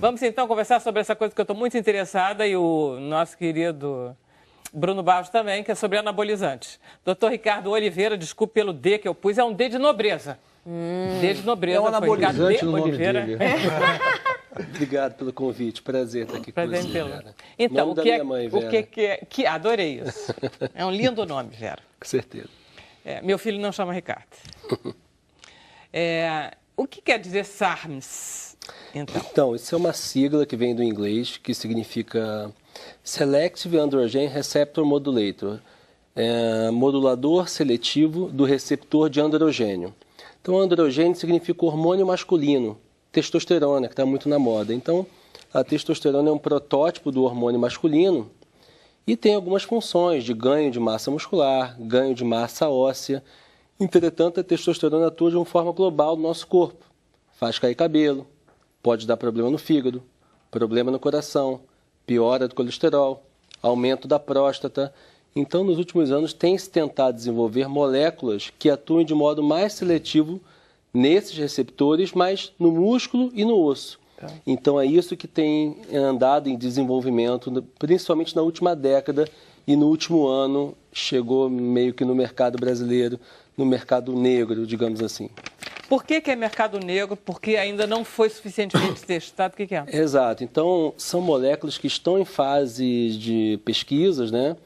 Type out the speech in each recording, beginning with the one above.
Vamos então conversar sobre essa coisa que eu estou muito interessada e o nosso querido Bruno Barros também, que é sobre anabolizantes. Dr. Ricardo Oliveira, desculpe pelo D que eu pus, é um D de nobreza. D de nobreza. É um anabolizante no nome Oliveira. dele. Obrigado pelo convite, prazer estar aqui com você, Vera. Então, nome da minha mãe, Vera. o que adorei isso. É um lindo nome, Vera. Com certeza. Meu filho não chama Ricardo. O que quer dizer SARMS, Então, isso é uma sigla que vem do inglês, que significa Selective Androgen Receptor Modulator, modulador seletivo do receptor de androgênio. Então, androgênio significa hormônio masculino, testosterona, que está muito na moda. Então, a testosterona é um protótipo do hormônio masculino e tem algumas funções de ganho de massa muscular, ganho de massa óssea. Entretanto, a testosterona atua de uma forma global no nosso corpo. Faz cair cabelo, pode dar problema no fígado, problema no coração, piora do colesterol, aumento da próstata. Então, nos últimos anos, tem-se tentado desenvolver moléculas que atuem de modo mais seletivo nesses receptores, mas no músculo e no osso. Então, é isso que tem andado em desenvolvimento, principalmente na última década e no último ano, chegou meio que no mercado brasileiro, no mercado negro, digamos assim. Por que é mercado negro? Porque ainda não foi suficientemente testado? O que é? Exato. Então, são moléculas que estão em fase de pesquisas, né?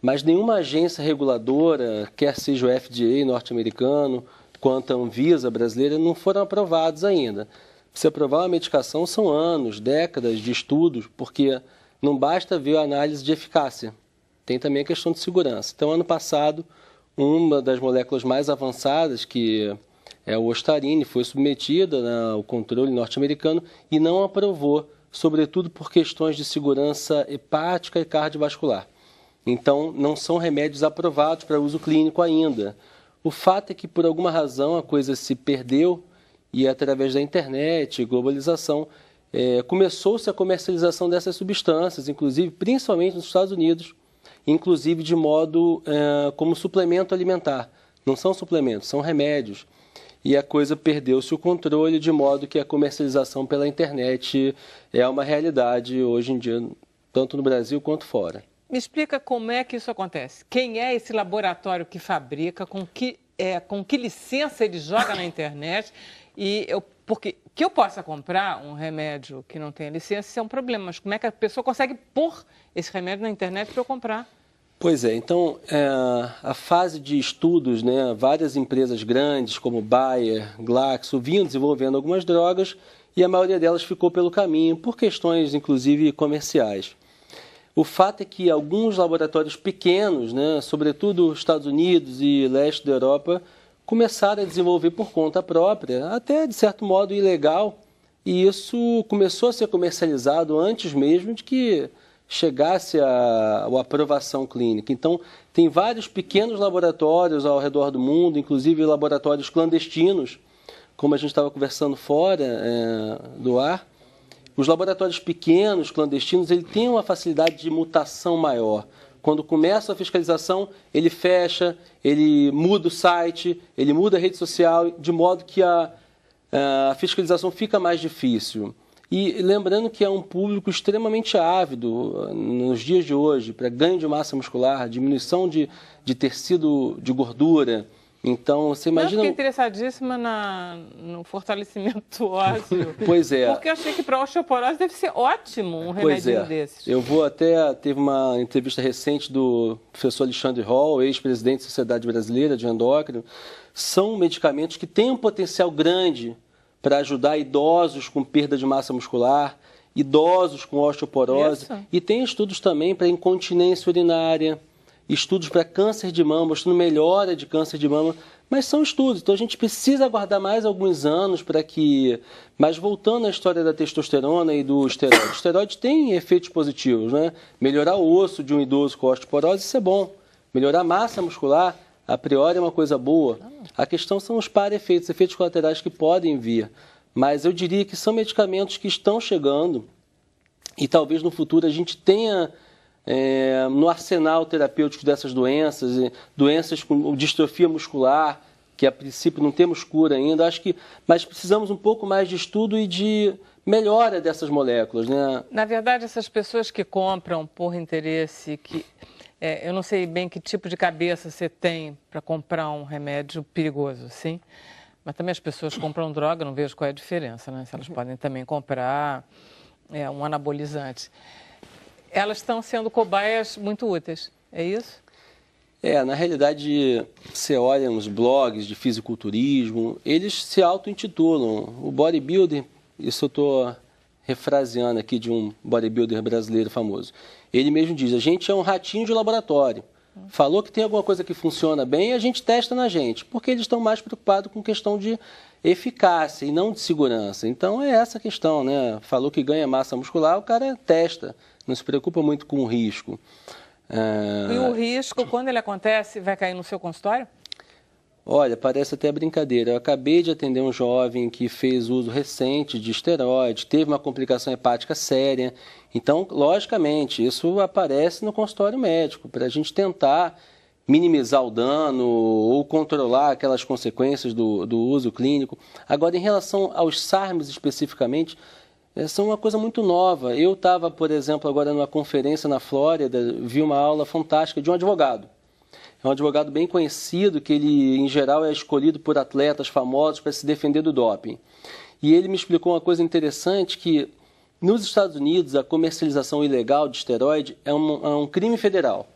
Mas nenhuma agência reguladora, quer seja o FDA norte-americano, quanto a Anvisa brasileira, não foram aprovados ainda. Para se aprovar uma medicação são anos, décadas de estudos, porque não basta ver a análise de eficácia, tem também a questão de segurança. Então, ano passado, uma das moléculas mais avançadas, que é o Ostarine, foi submetida ao controle norte-americano e não aprovou, sobretudo por questões de segurança hepática e cardiovascular. Então, não são remédios aprovados para uso clínico ainda. O fato é que, por alguma razão, a coisa se perdeu e, através da internet, globalização, começou-se a comercialização dessas substâncias, inclusive, principalmente nos Estados Unidos, inclusive de modo como suplemento alimentar. Não são suplementos, são remédios. E a coisa perdeu-se o controle, de modo que a comercialização pela internet é uma realidade hoje em dia, tanto no Brasil quanto fora. Me explica como é que isso acontece. Quem é esse laboratório que fabrica, com que licença ele joga na internet? Porque que eu possa comprar um remédio que não tenha licença, isso é um problema. Mas como é que a pessoa consegue pôr esse remédio na internet para eu comprar? Pois é, então a fase de estudos, né, várias empresas grandes como Bayer, Glaxo, vinham desenvolvendo algumas drogas e a maioria delas ficou pelo caminho por questões, inclusive, comerciais. O fato é que alguns laboratórios pequenos, né, sobretudo Estados Unidos e leste da Europa, começaram a desenvolver por conta própria, até de certo modo ilegal, e isso começou a ser comercializado antes mesmo de que chegasse a aprovação clínica. Então, tem vários pequenos laboratórios ao redor do mundo, inclusive laboratórios clandestinos, como a gente estava conversando fora do ar. Os laboratórios pequenos, clandestinos, ele tem uma facilidade de mutação maior. Quando começa a fiscalização, ele fecha, ele muda o site, ele muda a rede social, de modo que a fiscalização fica mais difícil. E lembrando que é um público extremamente ávido nos dias de hoje para ganho de massa muscular, diminuição de tecido de gordura. Então, você imagina... Eu fiquei interessadíssima no fortalecimento ósseo. Pois é. Porque eu achei que para osteoporose deve ser ótimo um remedinho desses. Eu teve uma entrevista recente do professor Alexandre Hall, ex-presidente da Sociedade Brasileira de Endócrino. São medicamentos que têm um potencial grande para ajudar idosos com perda de massa muscular, idosos com osteoporose. Isso. E tem estudos também para incontinência urinária, estudos para câncer de mama, mostrando melhora de câncer de mama, mas são estudos, então a gente precisa aguardar mais alguns anos para que... Mas voltando à história da testosterona e do esteroide, o esteroide tem efeitos positivos, né? Melhorar o osso de um idoso com osteoporose, isso é bom. Melhorar a massa muscular, a priori é uma coisa boa. A questão são os para-efeitos, efeitos colaterais que podem vir. Mas eu diria que são medicamentos que estão chegando e talvez no futuro a gente tenha... no arsenal terapêutico dessas doenças com distrofia muscular, que a princípio não temos cura ainda, mas precisamos um pouco mais de estudo e de melhora dessas moléculas, né? Na verdade, essas pessoas que compram por interesse, eu não sei bem que tipo de cabeça você tem para comprar um remédio perigoso, sim? Mas também as pessoas compram droga, não vejo qual é a diferença, né? Se elas podem também comprar um anabolizante. Elas estão sendo cobaias muito úteis, é isso? Na realidade, você olha nos blogs de fisiculturismo, eles se auto-intitulam. O bodybuilder, isso eu estou refraseando aqui de um bodybuilder brasileiro famoso. Ele mesmo diz, a gente é um ratinho de laboratório. Falou que tem alguma coisa que funciona bem, a gente testa na gente, porque eles estão mais preocupados com questão de eficácia e não de segurança. Então, é essa a questão, né? Falou que ganha massa muscular, o cara testa, não se preocupa muito com o risco. E o risco, quando ele acontece, vai cair no seu consultório? Olha, parece até brincadeira. Eu acabei de atender um jovem que fez uso recente de esteroide, teve uma complicação hepática séria. Então, logicamente, isso aparece no consultório médico, para a gente tentar minimizar o dano ou controlar aquelas consequências do uso clínico. Agora, em relação aos SARMs especificamente, são uma coisa muito nova. Eu estava, por exemplo, agora numa conferência na Flórida, vi uma aula fantástica de um advogado. É um advogado bem conhecido, que ele, em geral, é escolhido por atletas famosos para se defender do doping. E ele me explicou uma coisa interessante, que nos Estados Unidos a comercialização ilegal de esteroide é um crime federal.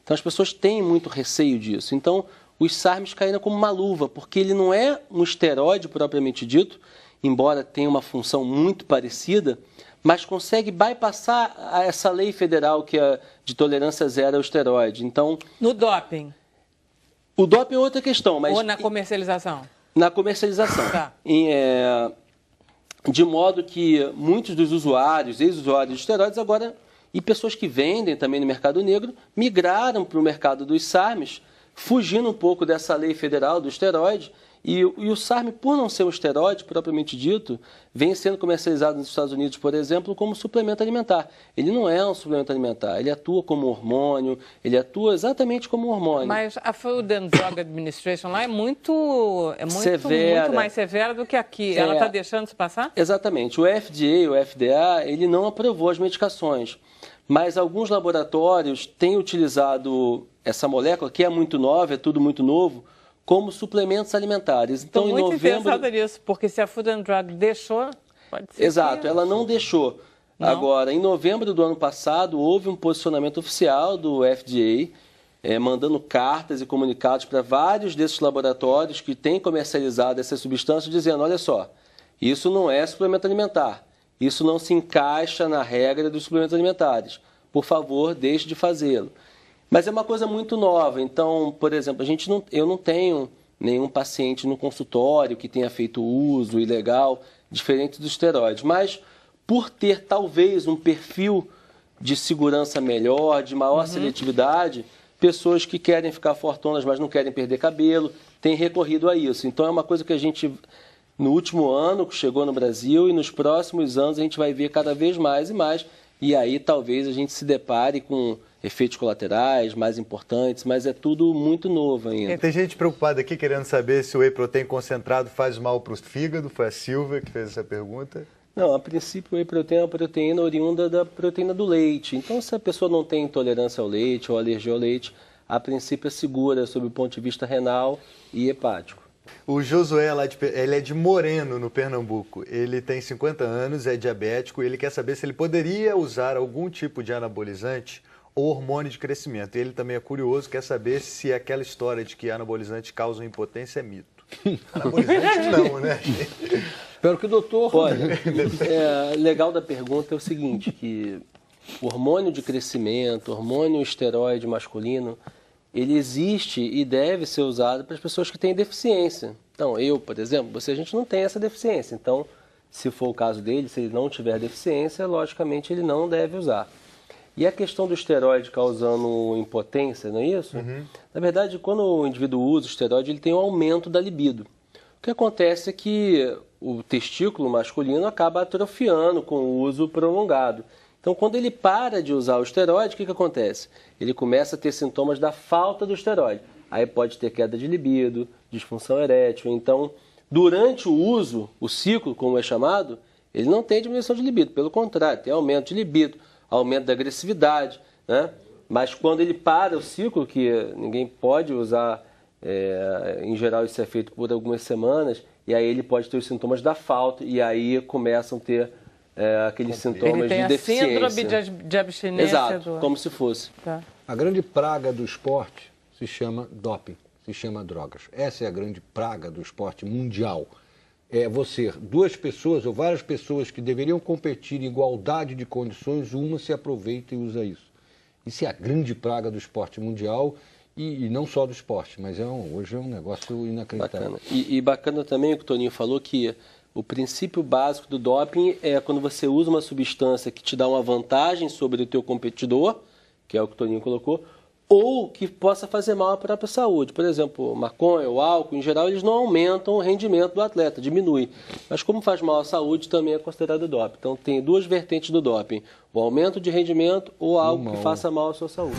Então as pessoas têm muito receio disso. Então os SARMs caíram como uma luva, porque ele não é um esteroide propriamente dito, embora tenha uma função muito parecida, mas consegue bypassar essa lei federal que é de tolerância zero ao esteroide. Então, no doping? O doping é outra questão, mas... Ou na comercialização? Na comercialização. Tá. De modo que muitos dos usuários, ex-usuários de esteroides agora, e pessoas que vendem também no mercado negro, migraram para o mercado dos SARMs, fugindo um pouco dessa lei federal do esteroide. E o SARM, por não ser um esteroide propriamente dito, vem sendo comercializado nos Estados Unidos, por exemplo, como suplemento alimentar. Ele não é um suplemento alimentar, ele atua como hormônio, ele atua exatamente como um hormônio. Mas a Food and Drug Administration lá é muito mais severa do que aqui. Ela está deixando isso passar? Exatamente. O FDA, o FDA, ele não aprovou as medicações, mas alguns laboratórios têm utilizado essa molécula, que é muito nova, é tudo muito novo, como suplementos alimentares. Então, estou muito interessada nisso, porque se a Food and Drug deixou, pode ser. Exato, ela não deixou. Não. Agora, em novembro do ano passado, houve um posicionamento oficial do FDA, mandando cartas e comunicados para vários desses laboratórios que têm comercializado essas substâncias, dizendo, olha só, isso não é suplemento alimentar, isso não se encaixa na regra dos suplementos alimentares. Por favor, deixe de fazê-lo. Mas é uma coisa muito nova. Então, por exemplo, eu não tenho nenhum paciente no consultório que tenha feito uso ilegal, diferente dos esteroides. Mas, por ter talvez um perfil de segurança melhor, de maior seletividade, pessoas que querem ficar fortonas, mas não querem perder cabelo, têm recorrido a isso. Então, é uma coisa que a gente, no último ano, chegou no Brasil, e nos próximos anos a gente vai ver cada vez mais e mais. E aí, talvez, a gente se depare com efeitos colaterais mais importantes, mas é tudo muito novo ainda. Tem gente preocupada aqui querendo saber se o whey protein concentrado faz mal para o fígado. Foi a Silvia que fez essa pergunta. Não, a princípio o whey protein é uma proteína oriunda da proteína do leite. Então, se a pessoa não tem intolerância ao leite ou alergia ao leite, a princípio é segura sob o ponto de vista renal e hepático. O Josué, ele é de Moreno, no Pernambuco. Ele tem 50 anos, é diabético e ele quer saber se ele poderia usar algum tipo de anabolizante ou hormônio de crescimento. Ele também é curioso, quer saber se aquela história de que anabolizantes causam impotência é mito. Anabolizante não, né? Espero que o doutor... Olha, legal da pergunta é o seguinte, que o hormônio de crescimento, hormônio esteroide masculino, ele existe e deve ser usado para as pessoas que têm deficiência. Então, eu, por exemplo, a gente não tem essa deficiência. Então, se for o caso dele, se ele não tiver deficiência, logicamente ele não deve usar. E a questão do esteroide causando impotência, não é isso? Na verdade, quando o indivíduo usa o esteroide, ele tem um aumento da libido. O que acontece é que o testículo masculino acaba atrofiando com o uso prolongado. Então, quando ele para de usar o esteroide, o que acontece? Ele começa a ter sintomas da falta do esteroide. Aí pode ter queda de libido, disfunção erétil. Então, durante o uso, o ciclo, como é chamado, ele não tem diminuição de libido, pelo contrário, tem aumento de libido, aumento da agressividade, né? Mas quando ele para o ciclo, que ninguém pode usar, em geral isso é feito por algumas semanas, e aí ele pode ter os sintomas da falta, e aí começam a ter aqueles sintomas de deficiência. Ele tem a síndrome de abstinência. Exato, como se fosse. Tá. A grande praga do esporte se chama doping, se chama drogas. Essa é a grande praga do esporte mundial. É você, duas pessoas ou várias pessoas que deveriam competir em igualdade de condições, uma se aproveita e usa isso. Isso é a grande praga do esporte mundial e não só do esporte, mas hoje é um negócio inacreditável. Bacana. E bacana também o que o Toninho falou, que o princípio básico do doping é quando você usa uma substância que te dá uma vantagem sobre o teu competidor, que é o que o Toninho colocou, ou que possa fazer mal à própria saúde. Por exemplo, maconha ou álcool, em geral, eles não aumentam o rendimento do atleta, diminui. Mas como faz mal à saúde, também é considerado doping. Então, tem duas vertentes do doping: o aumento de rendimento ou algo que faça mal à sua saúde.